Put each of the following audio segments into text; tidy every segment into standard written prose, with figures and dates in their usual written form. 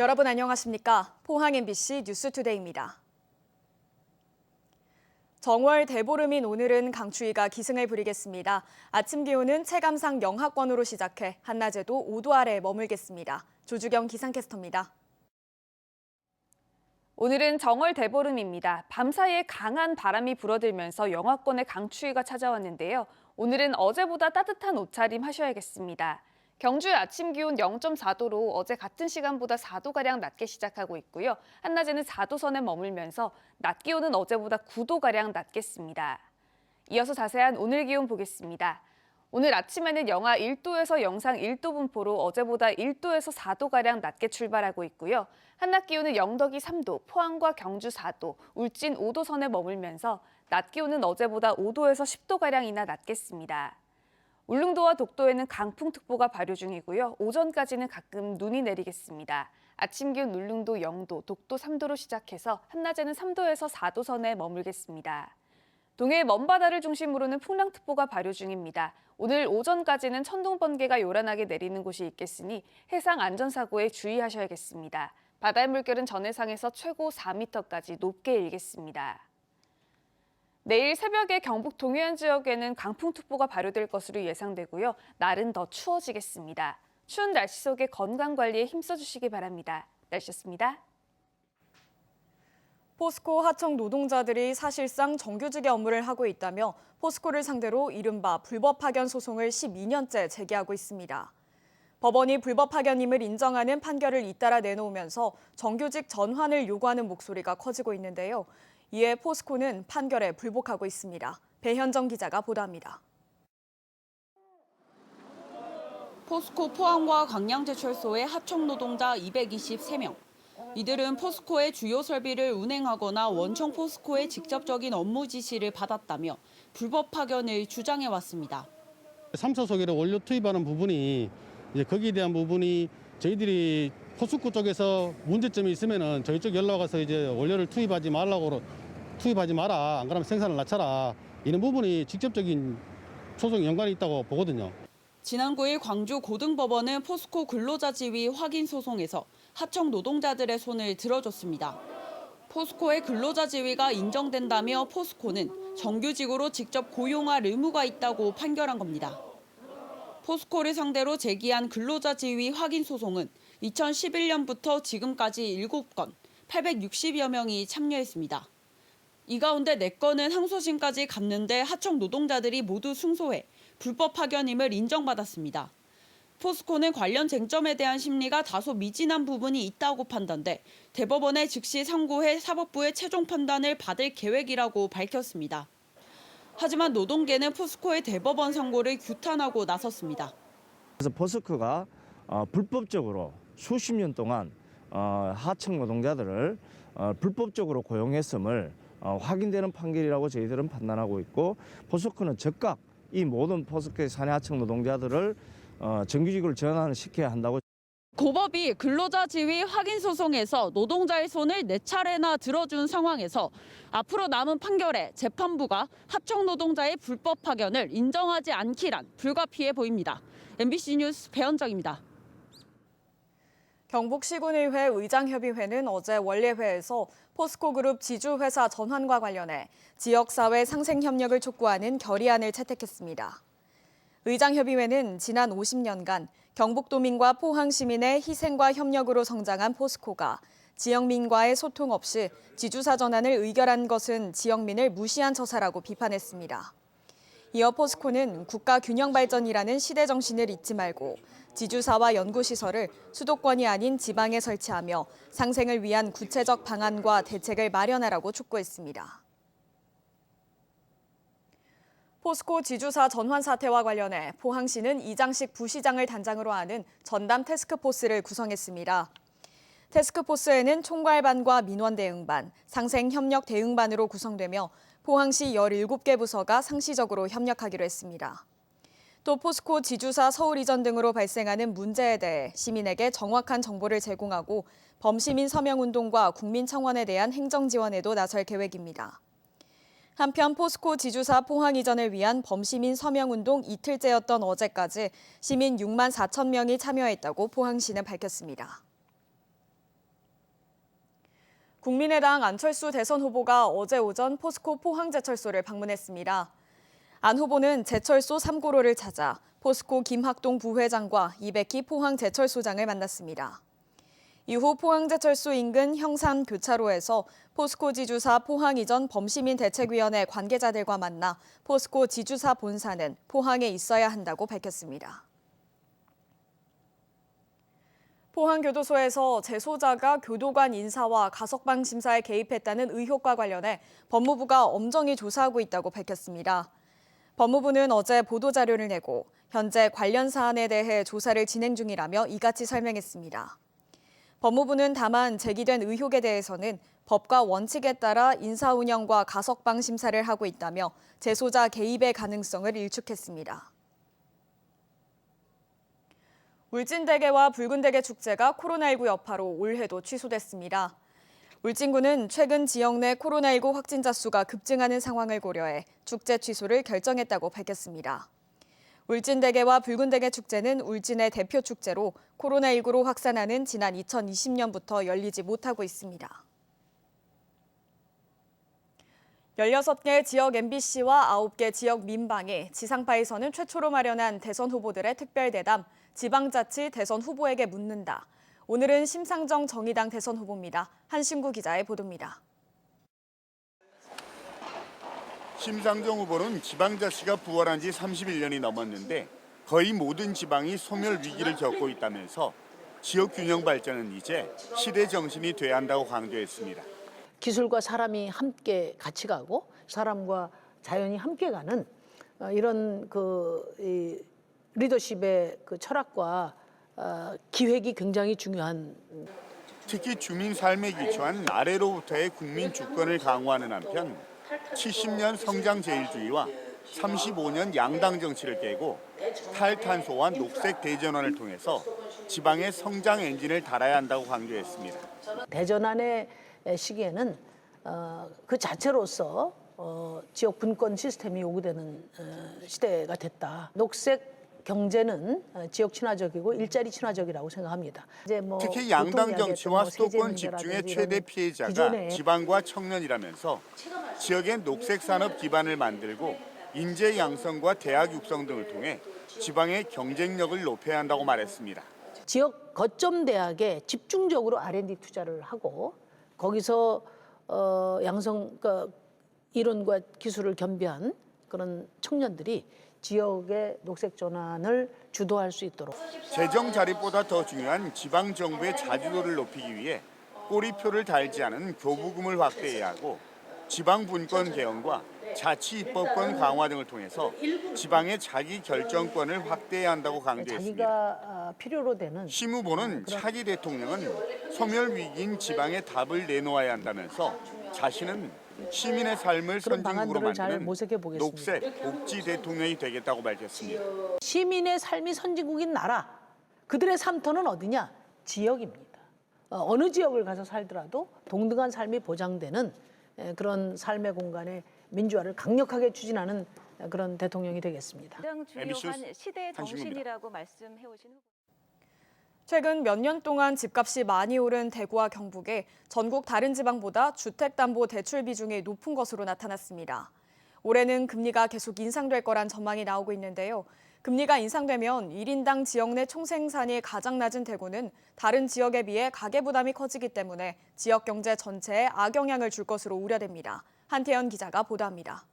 여러분 안녕하십니까? 포항 MBC 뉴스투데이입니다. 정월 대보름인 오늘은 강추위가 기승을 부리겠습니다. 아침 기온은 체감상 영하권으로 시작해 한낮에도 5도 아래에 머물겠습니다. 조주경 기상캐스터입니다. 오늘은 정월 대보름입니다. 밤사이에 강한 바람이 불어들면서 영하권의 강추위가 찾아왔는데요. 오늘은 어제보다 따뜻한 옷차림 하셔야겠습니다. 경주의 아침 기온 0.4도로 어제 같은 시간보다 4도가량 낮게 시작하고 있고요. 한낮에는 4도 선에 머물면서 낮 기온은 어제보다 9도가량 낮겠습니다. 이어서 자세한 오늘 기온 보겠습니다. 오늘 아침에는 영하 1도에서 영상 1도 분포로 어제보다 1도에서 4도가량 낮게 출발하고 있고요. 한낮 기온은 영덕이 3도, 포항과 경주 4도, 울진 5도 선에 머물면서 낮 기온은 어제보다 5도에서 10도가량이나 낮겠습니다. 울릉도와 독도에는 강풍특보가 발효 중이고요. 오전까지는 가끔 눈이 내리겠습니다. 아침 기온 울릉도 0도, 독도 3도로 시작해서 한낮에는 3도에서 4도 선에 머물겠습니다. 동해 먼바다를 중심으로는 풍랑특보가 발효 중입니다. 오늘 오전까지는 천둥 번개가 요란하게 내리는 곳이 있겠으니 해상 안전사고에 주의하셔야겠습니다. 바다의 물결은 전해상에서 최고 4m까지 높게 일겠습니다. 내일 새벽에 경북 동해안 지역에는 강풍특보가 발효될 것으로 예상되고요. 날은 더 추워지겠습니다. 추운 날씨 속에 건강관리에 힘써주시기 바랍니다. 날씨였습니다. 포스코 하청 노동자들이 사실상 정규직의 업무를 하고 있다며 포스코를 상대로 이른바 불법 파견 소송을 12년째 제기하고 있습니다. 법원이 불법 파견임을 인정하는 판결을 잇따라 내놓으면서 정규직 전환을 요구하는 목소리가 커지고 있는데요. 이에 포스코는 판결에 불복하고 있습니다. 배현정 기자가 보도합니다. 포스코 포항과 광양제철소의 하청 노동자 223명. 이들은 포스코의 주요 설비를 운행하거나 원청 포스코의 직접적인 업무 지시를 받았다며 불법 파견을 주장해왔습니다. 3사속에를 원료 투입하는 부분이 이제 거기에 대한 부분이 저희들이 포스코 쪽에서 문제점이 있으면은 저희 쪽 연락 와서 이제 원료를 투입하지 마라. 안 그러면 생산을 낮춰라. 이런 부분이 직접적인 소송 연관이 있다고 보거든요. 지난 9일 광주 고등법원은 포스코 근로자 지위 확인 소송에서 하청 노동자들의 손을 들어줬습니다. 포스코의 근로자 지위가 인정된다며 포스코는 정규직으로 직접 고용할 의무가 있다고 판결한 겁니다. 포스코를 상대로 제기한 근로자 지위 확인 소송은 2011년부터 지금까지 7건, 860여 명이 참여했습니다. 이 가운데 4건은 항소심까지 갔는데 하청 노동자들이 모두 승소해 불법 파견임을 인정받았습니다. 포스코는 관련 쟁점에 대한 심리가 다소 미진한 부분이 있다고 판단돼 대법원에 즉시 상고해 사법부의 최종 판단을 받을 계획이라고 밝혔습니다. 하지만 노동계는 포스코의 대법원 상고를 규탄하고 나섰습니다. 그래서 포스코가 불법적으로 수십 년 동안 하청 노동자들을 불법적으로 고용했음을 확인되는 판결이라고 저희들은 판단하고 있고, 포스코는 즉각 이 모든 포스코의 사내 하청 노동자들을 정규직으로 전환시켜야 한다고. 고법이 근로자 지위 확인 소송에서 노동자의 손을 4차례나 들어준 상황에서 앞으로 남은 판결에 재판부가 하청 노동자의 불법 파견을 인정하지 않기란 불가피해 보입니다. MBC 뉴스 배현정입니다. 경북시군의회 의장협의회는 어제 원례회에서 포스코그룹 지주회사 전환과 관련해 지역사회 상생협력을 촉구하는 결의안을 채택했습니다. 의장협의회는 지난 50년간 경북도민과 포항시민의 희생과 협력으로 성장한 포스코가 지역민과의 소통 없이 지주사 전환을 의결한 것은 지역민을 무시한 처사라고 비판했습니다. 이어 포스코는 국가균형발전이라는 시대정신을 잊지 말고 지주사와 연구시설을 수도권이 아닌 지방에 설치하며 상생을 위한 구체적 방안과 대책을 마련하라고 촉구했습니다. 포스코 지주사 전환 사태와 관련해 포항시는 이장식 부시장을 단장으로 하는 전담 태스크포스를 구성했습니다. 태스크포스에는 총괄반과 민원대응반, 상생협력대응반으로 구성되며 포항시 17개 부서가 상시적으로 협력하기로 했습니다. 또 포스코 지주사 서울 이전 등으로 발생하는 문제에 대해 시민에게 정확한 정보를 제공하고 범시민 서명운동과 국민청원에 대한 행정지원에도 나설 계획입니다. 한편 포스코 지주사 포항 이전을 위한 범시민 서명운동 이틀째였던 어제까지 시민 6만 4천 명이 참여했다고 포항시는 밝혔습니다. 국민의당 안철수 대선 후보가 어제 오전 포스코 포항제철소를 방문했습니다. 안 후보는 제철소 3구로를 찾아 포스코 김학동 부회장과 이백희 포항제철소장을 만났습니다. 이후 포항제철소 인근 형산교차로에서 포스코 지주사 포항 이전 범시민대책위원회 관계자들과 만나 포스코 지주사 본사는 포항에 있어야 한다고 밝혔습니다. 포항교도소에서 재소자가 교도관 인사와 가석방 심사에 개입했다는 의혹과 관련해 법무부가 엄정히 조사하고 있다고 밝혔습니다. 법무부는 어제 보도자료를 내고 현재 관련 사안에 대해 조사를 진행 중이라며 이같이 설명했습니다. 법무부는 다만 제기된 의혹에 대해서는 법과 원칙에 따라 인사 운영과 가석방 심사를 하고 있다며 재소자 개입의 가능성을 일축했습니다. 울진대게와 붉은대게 축제가 코로나19 여파로 올해도 취소됐습니다. 울진군은 최근 지역 내 코로나19 확진자 수가 급증하는 상황을 고려해 축제 취소를 결정했다고 밝혔습니다. 울진대게와 붉은대게 축제는 울진의 대표 축제로 코로나19로 확산하는 지난 2020년부터 열리지 못하고 있습니다. 16개 지역 MBC와 9개 지역 민방위, 지상파에서는 최초로 마련한 대선 후보들의 특별대담, 지방자치 대선 후보에게 묻는다. 오늘은 심상정 정의당 대선 후보입니다. 한신구 기자의 보도입니다. 심상정 후보는 지방자치가 부활한 지 31년이 넘었는데 거의 모든 지방이 소멸 위기를 겪고 있다면서 지역 균형 발전은 이제 시대 정신이 돼야 한다고 강조했습니다. 기술과 사람이 함께 같이 가고 사람과 자연이 함께 가는 이런 리더십의 철학과 기획이 굉장히 중요한. 특히 주민 삶에 기초한 아래로부터의 국민 주권을 강화하는 한편 70년 성장 제일주의와 35년 양당 정치를 깨고 탈탄소와 녹색 대전환을 통해서 지방의 성장 엔진을 달아야 한다고 강조했습니다. 대전환의 시기에는 그 자체로서 지역 분권 시스템이 요구되는 시대가 됐다. 녹색 경제는 지역 친화적이고 일자리 친화적이라고 생각합니다. 이제 특히 양당 정치와 수도권 집중의 최대 피해자가 지방과 청년이라면서 지역의 녹색 산업 기반을 만들고 인재 양성과 대학 육성 등을 통해 지방의 경쟁력을 높여야 한다고 말했습니다. 지역 거점 대학에 집중적으로 R&D 투자를 하고 거기서 이론과 기술을 겸비한 그런 청년들이 지역의 녹색 전환을 주도할 수 있도록. 재정 자립보다 더 중요한 지방 정부의 자주도를 높이기 위해 꼬리표를 달지 않은 교부금을 확대해야 하고 지방 분권 개헌과 자치 입법권 강화 등을 통해서 지방의 자기 결정권을 확대해야 한다고 강조했습니다. 자기가 필요로 되는. 심 후보는 차기 대통령은 소멸 위기인 지방에 답을 내놓아야 한다면서 자신은 시민의 삶을 선진국으로 만드는 녹색 복지 대통령이 되겠다고 밝혔습니다. 시민의 삶이 선진국인 나라, 그들의 삶터는 어디냐? 지역입니다. 어느 지역을 가서 살더라도 동등한 삶이 보장되는 그런 삶의 공간에 민주화를 강력하게 추진하는 그런 대통령이 되겠습니다. 가장 중요한 시대의 정신이라고 말씀해오신 후보. 최근 몇 년 동안 집값이 많이 오른 대구와 경북에 전국 다른 지방보다 주택담보대출 비중이 높은 것으로 나타났습니다. 올해는 금리가 계속 인상될 거란 전망이 나오고 있는데요. 금리가 인상되면 1인당 지역 내 총생산이 가장 낮은 대구는 다른 지역에 비해 가계부담이 커지기 때문에 지역 경제 전체에 악영향을 줄 것으로 우려됩니다. 한태현 기자가 보도합니다.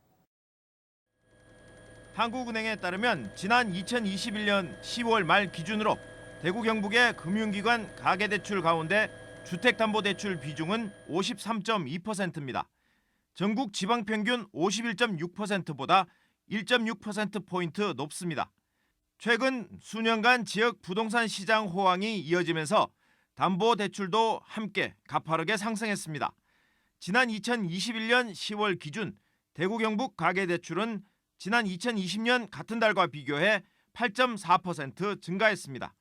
한국은행에 따르면 지난 2021년 10월 말 기준으로 대구 경북의 금융기관 가계대출 가운데 주택담보대출 비중은 53.2%입니다. 전국 지방평균 51.6%보다 1.6%포인트 높습니다. 최근 수년간 지역 부동산 시장 호황이 이어지면서 담보대출도 함께 가파르게 상승했습니다. 지난 2021년 10월 기준 대구 경북 가계대출은 지난 2020년 같은 달과 비교해 8.4% 증가했습니다.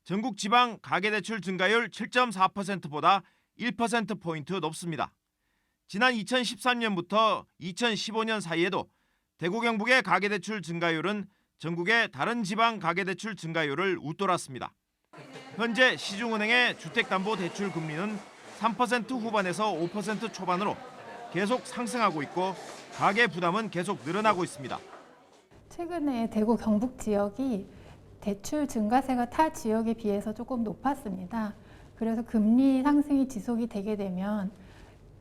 전국 지방 가계대출 증가율 7.4%보다 1%포인트 높습니다. 지난 2013년부터 2015년 사이에도 대구 경북의 가계대출 증가율은 전국의 다른 지방 가계대출 증가율을 웃돌았습니다. 현재 시중은행의 주택담보대출 금리는 3% 후반에서 5% 초반으로 계속 상승하고 있고 가계 부담은 계속 늘어나고 있습니다. 최근에 대구 경북 지역이 대출 증가세가 타 지역에 비해서 조금 높았습니다. 그래서 금리 상승이 지속이 되게 되면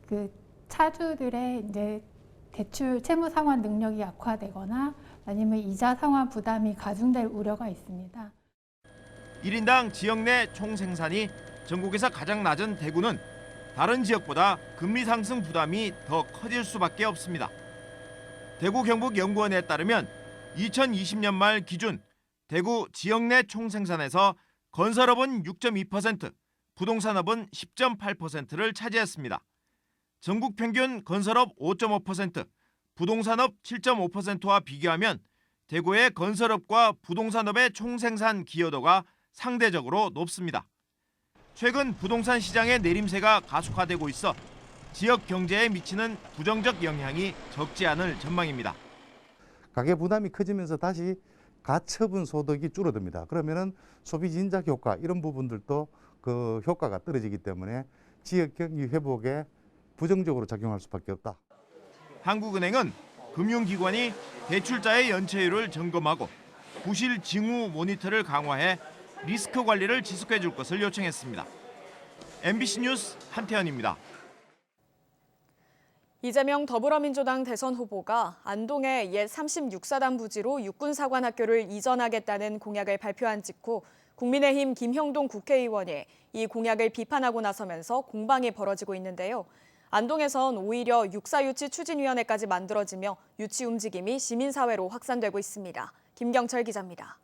그 차주들의 이제 대출 채무 상환 능력이 약화되거나 아니면 이자 상환 부담이 가중될 우려가 있습니다. 1인당 지역 내 총 생산이 전국에서 가장 낮은 대구는 다른 지역보다 금리 상승 부담이 더 커질 수밖에 없습니다. 대구 경북연구원에 따르면 2020년 말 기준 대구 지역 내 총 생산에서 건설업은 6.2%, 부동산업은 10.8%를 차지했습니다. 전국 평균 건설업 5.5%, 부동산업 7.5%와 비교하면 대구의 건설업과 부동산업의 총생산 기여도가 상대적으로 높습니다. 최근 부동산 시장의 내림세가 가속화되고 있어 지역 경제에 미치는 부정적 영향이 적지 않을 전망입니다. 가계 부담이 커지면서 다시 가처분 소득이 줄어듭니다. 그러면은 소비 진작 효과 이런 부분들도 그 효과가 떨어지기 때문에 지역 경기 회복에 부정적으로 작용할 수밖에 없다. 한국은행은 금융기관이 대출자의 연체율을 점검하고 부실 징후 모니터를 강화해 리스크 관리를 지속해 줄 것을 요청했습니다. MBC 뉴스 한태현입니다. 이재명 더불어민주당 대선 후보가 안동의 옛 36사단 부지로 육군사관학교를 이전하겠다는 공약을 발표한 직후 국민의힘 김형동 국회의원이 이 공약을 비판하고 나서면서 공방이 벌어지고 있는데요. 안동에선 오히려 육사유치 추진위원회까지 만들어지며 유치 움직임이 시민사회로 확산되고 있습니다. 김경철 기자입니다.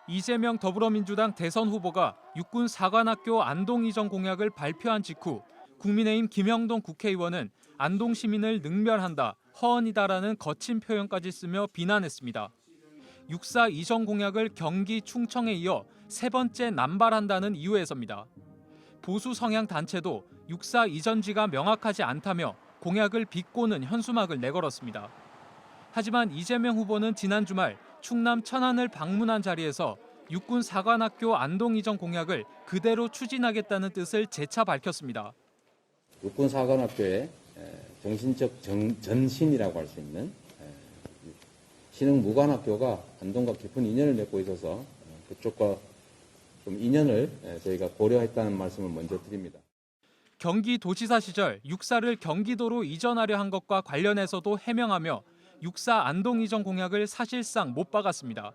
이재명 더불어민주당 대선 후보가 육군사관학교 안동 이전 공약을 발표한 직후 국민의힘 김형동 국회의원은 안동 시민을 능멸한다, 허언이다라는 거친 표현까지 쓰며 비난했습니다. 육사 이전 공약을 경기 충청에 이어 세 번째 남발한다는 이유에서입니다. 보수 성향 단체도 육사 이전지가 명확하지 않다며 공약을 비꼬는 현수막을 내걸었습니다. 하지만 이재명 후보는 지난 주말 충남 천안을 방문한 자리에서 육군사관학교 안동 이전 공약을 그대로 추진하겠다는 뜻을 재차 밝혔습니다. 육군사관학교의 정신적 전신이라고 할 수 있는 신흥무관학교가 안동과 깊은 인연을 맺고 있어서 그쪽과 좀 인연을 저희가 고려했다는 말씀을 먼저 드립니다. 경기도지사 시절 육사를 경기도로 이전하려 한 것과 관련해서도 해명하며 육사 안동 이전 공약을 사실상 못 박았습니다.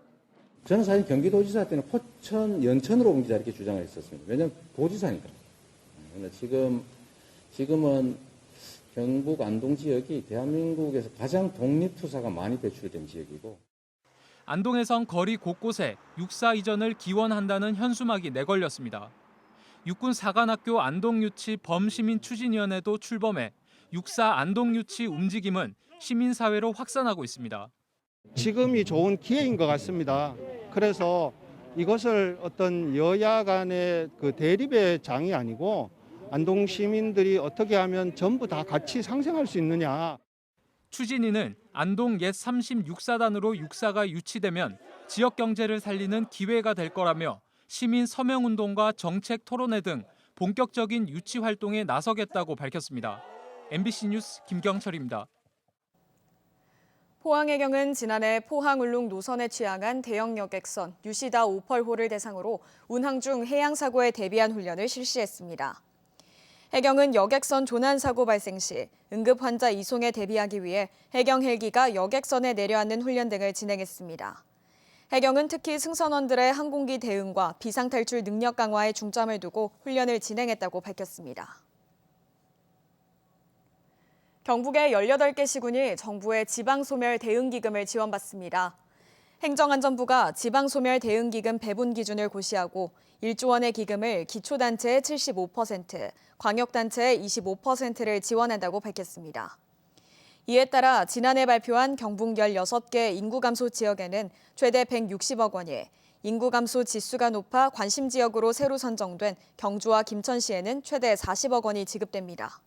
저는 사실 경기도지사 때는 포천, 연천으로 옮기자 이렇게 주장을 했었습니다. 왜냐하면 도지사니까. 그런데 지금은 경북 안동 지역이 대한민국에서 가장 독립투사가 많이 배출된 지역이고 안동에선 거리 곳곳에 육사 이전을 기원한다는 현수막이 내걸렸습니다. 육군사관학교 안동유치 범시민추진위원회도 출범해 육사 안동유치 움직임은 시민사회로 확산하고 있습니다. 지금이 좋은 기회인 것 같습니다. 그래서 이것을 어떤 여야 간의 그 대립의 장이 아니고 안동 시민들이 어떻게 하면 전부 다 같이 상생할 수 있느냐. 추진위는 안동 옛 36사단으로 육사가 유치되면 지역 경제를 살리는 기회가 될 거라며 시민 서명운동과 정책 토론회 등 본격적인 유치 활동에 나서겠다고 밝혔습니다. MBC 뉴스 김경철입니다. 포항해경은 지난해 포항 울릉 노선에 취항한 대형 여객선 유시다 58호를 대상으로 운항 중 해양사고에 대비한 훈련을 실시했습니다. 해경은 여객선 조난사고 발생 시 응급 환자 이송에 대비하기 위해 해경 헬기가 여객선에 내려앉는 훈련 등을 진행했습니다. 해경은 특히 승선원들의 항공기 대응과 비상탈출 능력 강화에 중점을 두고 훈련을 진행했다고 밝혔습니다. 경북의 18개 시군이 정부의 지방소멸 대응기금을 지원받습니다. 행정안전부가 지방소멸 대응기금 배분 기준을 고시하고 1조 원의 기금을 기초단체의 75%, 광역단체의 25%를 지원한다고 밝혔습니다. 이에 따라 지난해 발표한 경북 16개 인구 감소 지역에는 최대 160억 원이, 인구 감소 지수가 높아 관심 지역으로 새로 선정된 경주와 김천시에는 최대 40억 원이 지급됩니다.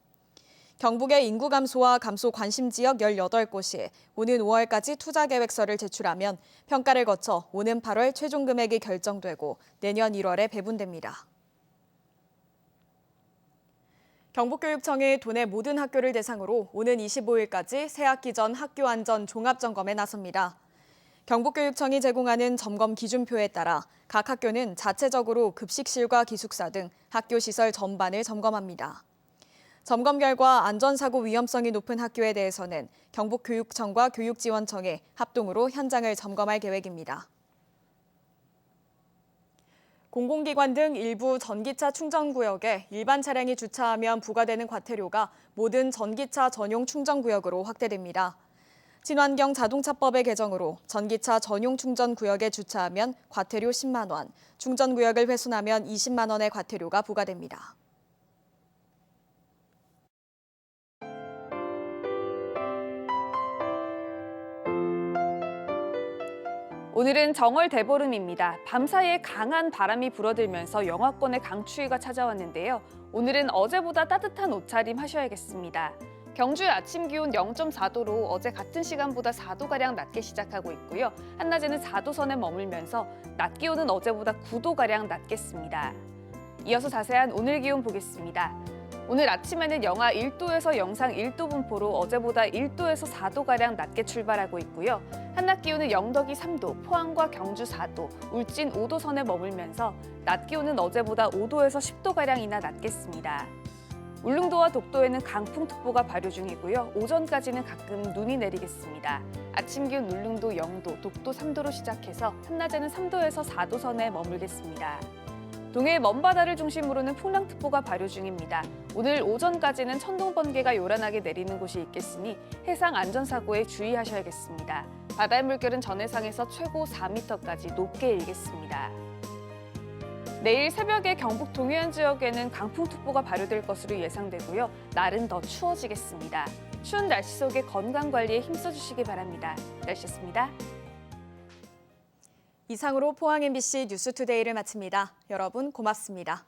경북의 인구 감소와 감소 관심 지역 18곳이 오는 5월까지 투자 계획서를 제출하면 평가를 거쳐 오는 8월 최종 금액이 결정되고 내년 1월에 배분됩니다. 경북교육청이 도내 모든 학교를 대상으로 오는 25일까지 새학기 전 학교 안전 종합점검에 나섭니다. 경북교육청이 제공하는 점검 기준표에 따라 각 학교는 자체적으로 급식실과 기숙사 등 학교 시설 전반을 점검합니다. 점검 결과 안전사고 위험성이 높은 학교에 대해서는 경북교육청과 교육지원청이 합동으로 현장을 점검할 계획입니다. 공공기관 등 일부 전기차 충전구역에 일반 차량이 주차하면 부과되는 과태료가 모든 전기차 전용 충전구역으로 확대됩니다. 친환경 자동차법의 개정으로 전기차 전용 충전구역에 주차하면 과태료 10만 원, 충전구역을 훼손하면 20만 원의 과태료가 부과됩니다. 오늘은 정월 대보름입니다. 밤사이에 강한 바람이 불어들면서 영하권의 강추위가 찾아왔는데요. 오늘은 어제보다 따뜻한 옷차림 하셔야겠습니다. 경주의 아침 기온 0.4도로 어제 같은 시간보다 4도가량 낮게 시작하고 있고요. 한낮에는 4도 선에 머물면서 낮 기온은 어제보다 9도가량 낮겠습니다. 이어서 자세한 오늘 기온 보겠습니다. 오늘 아침에는 영하 1도에서 영상 1도 분포로 어제보다 1도에서 4도가량 낮게 출발하고 있고요. 한낮 기온은 영덕이 3도, 포항과 경주 4도, 울진 5도 선에 머물면서 낮 기온은 어제보다 5도에서 10도가량이나 낮겠습니다. 울릉도와 독도에는 강풍특보가 발효 중이고요. 오전까지는 가끔 눈이 내리겠습니다. 아침 기온 울릉도 0도, 독도 3도로 시작해서 한낮에는 3도에서 4도 선에 머물겠습니다. 동해의 먼바다를 중심으로는 풍랑특보가 발효 중입니다. 오늘 오전까지는 천둥 번개가 요란하게 내리는 곳이 있겠으니 해상 안전사고에 주의하셔야겠습니다. 바다의 물결은 전해상에서 최고 4m까지 높게 일겠습니다. 내일 새벽에 경북 동해안 지역에는 강풍특보가 발효될 것으로 예상되고요. 날은 더 추워지겠습니다. 추운 날씨 속에 건강관리에 힘써주시기 바랍니다. 날씨였습니다. 이상으로 포항 MBC 뉴스투데이를 마칩니다. 여러분 고맙습니다.